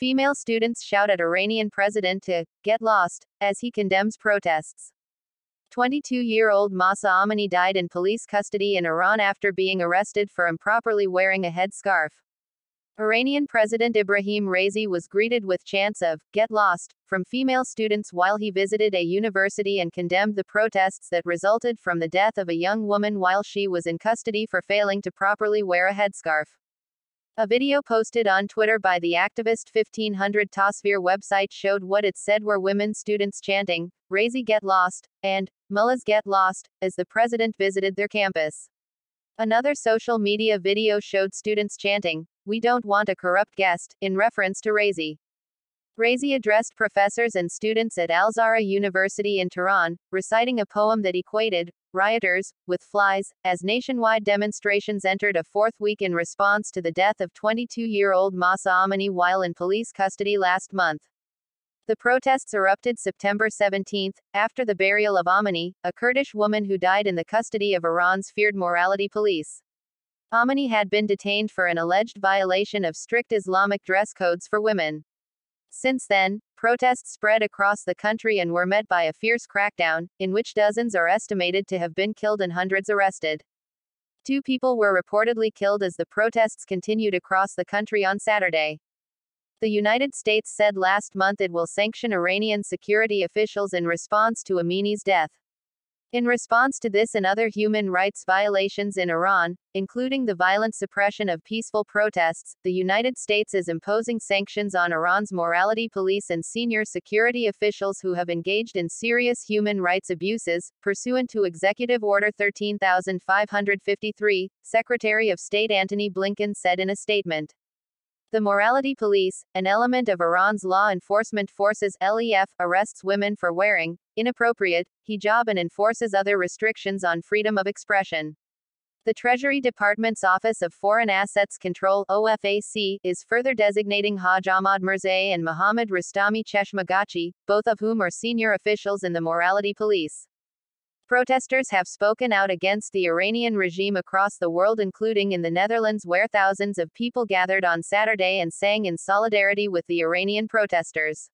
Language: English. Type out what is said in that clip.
Female students shout at Iranian president to get lost as he condemns protests. 22-year-old Mahsa Amini died in police custody in Iran after being arrested for improperly wearing a headscarf. Iranian President Ibrahim Raisi was greeted with chants of "Get lost" from female students while he visited a university and condemned the protests that resulted from the death of a young woman while she was in custody for failing to properly wear a headscarf. A video posted on Twitter by the activist 1500 Tasvir website showed what it said were women students chanting, "Raisi get lost," and "Mullahs get lost," as the president visited their campus. Another social media video showed students chanting, "We don't want a corrupt guest," in reference to Raisi. Raisi addressed professors and students at Al-Zahra University in Tehran, reciting a poem that equated rioters with flies, as nationwide demonstrations entered a fourth week in response to the death of 22-year-old Mahsa Amini while in police custody last month. The protests erupted September 17, after the burial of Amini, a Kurdish woman who died in the custody of Iran's feared morality police. Amini had been detained for an alleged violation of strict Islamic dress codes for women. Since then, protests spread across the country and were met by a fierce crackdown, in which dozens are estimated to have been killed and hundreds arrested. 2 people were reportedly killed as the protests continued across the country on Saturday. The United States said last month it will sanction Iranian security officials in response to Amini's death. In response to this and other human rights violations in Iran, including the violent suppression of peaceful protests, the United States is imposing sanctions on Iran's morality police and senior security officials who have engaged in serious human rights abuses, pursuant to Executive Order 13553, Secretary of State Antony Blinken said in a statement. The morality police, an element of Iran's law enforcement forces (LEF), arrests women for wearing inappropriate hijab and enforces other restrictions on freedom of expression. The Treasury Department's Office of Foreign Assets Control (OFAC) is further designating Haj Ahmad Mirzai and Mohammad Rostami Cheshmagachi, both of whom are senior officials in the morality police. Protesters have spoken out against the Iranian regime across the world, including in the Netherlands, where thousands of people gathered on Saturday and sang in solidarity with the Iranian protesters.